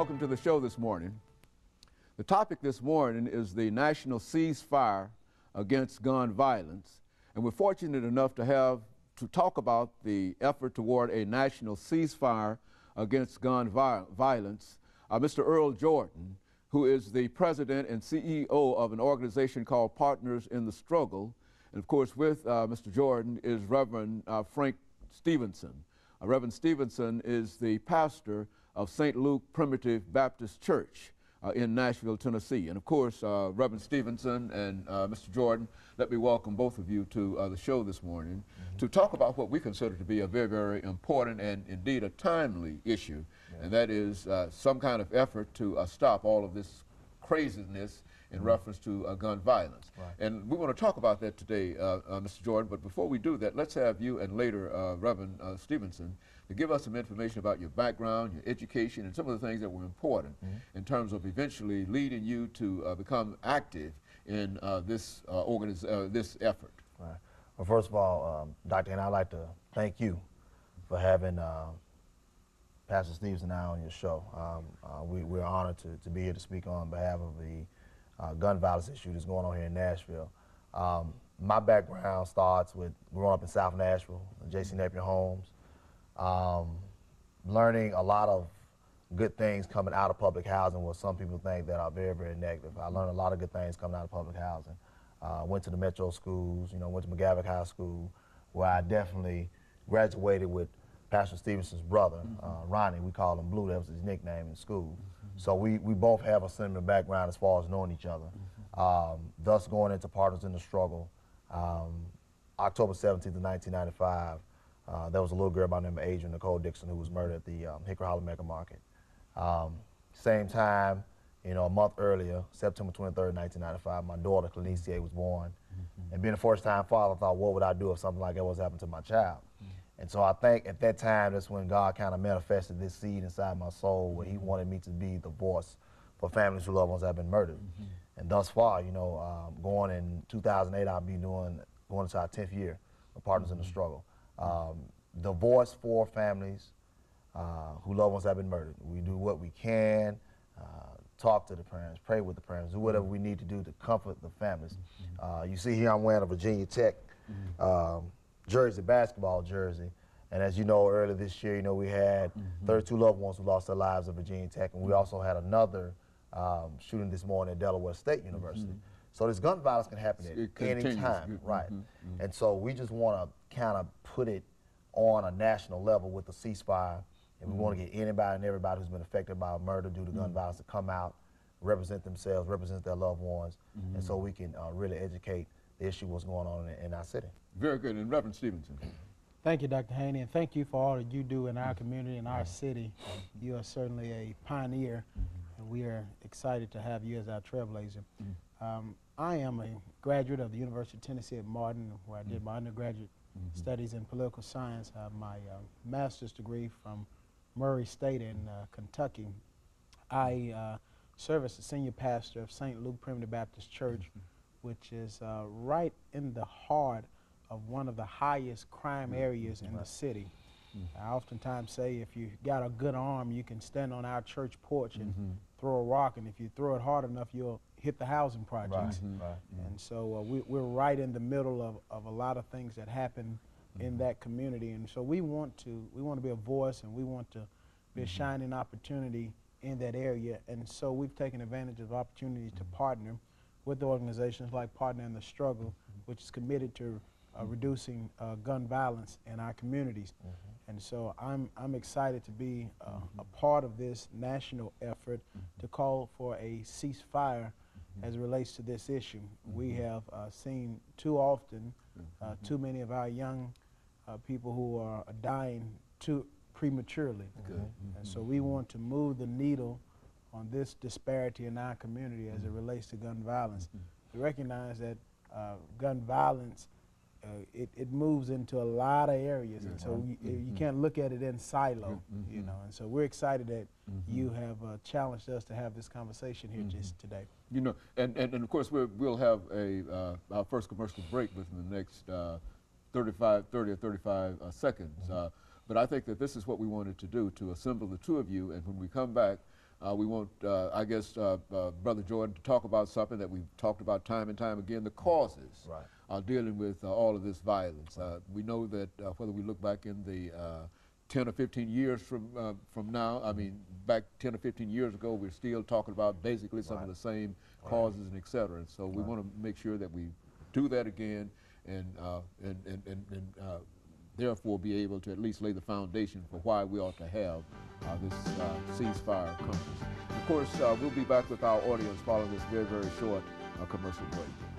welcome to the show this morning. The topic this morning is the national ceasefire against gun violence. And we're fortunate enough to talk about the effort toward a national ceasefire against gun violence, Mr. EJordan, who is the president and CEO of an organization called Partners in the Struggle. And of course, with Mr. Jordan is Reverend Frank Stevenson. Reverend Stevenson is the pastor of St. Luke Primitive Baptist Church in Nashville, Tennessee. And of course, Reverend Stevenson and Mr. Jordan, let me welcome both of you to the show this morning to talk about what we consider to be a very, very important and indeed a timely issue, and that is some kind of effort to stop all of this craziness in reference to gun violence. Right. And we want to talk about that today, Mr. Jordan, but before we do that, let's have you and later Reverend Stevenson to give us some information about your background, your education, and some of the things that were important in terms of eventually leading you to become active in this effort. Right. Well, first of all, Dr. Henry, I'd like to thank you for having Pastor Stevenson and I on your show. We're honored to be here to speak on behalf of the gun violence issue that's going on here in Nashville. My background starts with growing up in South Nashville, J.C. Napier Homes, learning a lot of good things coming out of public housing, what some people think that are very, very negative. I learned a lot of good things coming out of public housing. Went to the metro schools, went to McGavick High School, where I definitely graduated with Pastor Stevenson's brother, Ronnie. We called him Blue, that was his nickname in school. So we both have a similar background as far as knowing each other, thus going into Partners in the Struggle. October 17th of 1995, there was a little girl by the name of Adrian Nicole Dixon who was murdered at the Hickory Hollow Mega Market. Same time, a month earlier, September 23rd, 1995, my daughter, Clinicia, was born. And being a first-time father, I thought, what would I do if something like that was happening to my child? And so I think at that time, that's when God kind of manifested this seed inside my soul where he wanted me to be the voice for families whose loved ones have been murdered. And thus far, going in 2008, I'll be going into our 10th year of Partners in the Struggle. The voice for families whose loved ones have been murdered. We do what we can, talk to the parents, pray with the parents, do whatever we need to do to comfort the families. You see here I'm wearing a Virginia Tech jersey, basketball jersey. And as you know, earlier this year, we had 32 loved ones who lost their lives at Virginia Tech, and we also had another shooting this morning at Delaware State University. So this gun violence can happen at any time, right? And so we just want to kind of put it on a national level with the ceasefire, and we want to get anybody and everybody who's been affected by a murder due to gun violence to come out, represent themselves, represent their loved ones, and so we can really educate the issue what's going on in our city. Very good. And Reverend Stevenson. Thank you, Dr. Haney, and thank you for all that you do in our community and our city. You are certainly a pioneer, and we are excited to have you as our trailblazer. I am a graduate of the University of Tennessee at Martin, where I did my undergraduate studies in political science. I have my master's degree from Murray State in Kentucky. I serve as the senior pastor of St. Luke Primitive Baptist Church, which is right in the heart of one of the highest crime areas in the city. I oftentimes say if you got a good arm, you can stand on our church porch and throw a rock, and if you throw it hard enough, you'll hit the housing projects. And so we're right in the middle of a lot of things that happen in that community, and so we want to be a voice, and we want to be a shining opportunity in that area. And so we've taken advantage of opportunities to partner with organizations like Partner in the Struggle, which is committed to reducing gun violence in our communities. And so I'm excited to be a part of this national effort to call for a ceasefire as it relates to this issue. We have seen too often too many of our young people who are dying too prematurely. And so we want to move the needle on this disparity in our community as it relates to gun violence. We recognize that gun violence, it moves into a lot of areas, and so you can't look at it in silo, and so we're excited that you have challenged us to have this conversation here just today. And of course we'll have our first commercial break within the next 30 or 35 seconds. But I think that this is what we wanted to do, to assemble the two of you, and when we come back, We want, I guess, Brother Jordan to talk about something that we've talked about time and time again, the causes dealing with all of this violence. We know that whether we look back in the 10 or 15 years from now, I mean, back 10 or 15 years ago, we're still talking about basically some of the same causes and et cetera. And so we want to make sure that we do that again and therefore be able to at least lay the foundation for why we ought to have this ceasefire conference. Of course, we'll be back with our audience following this very, very short commercial break.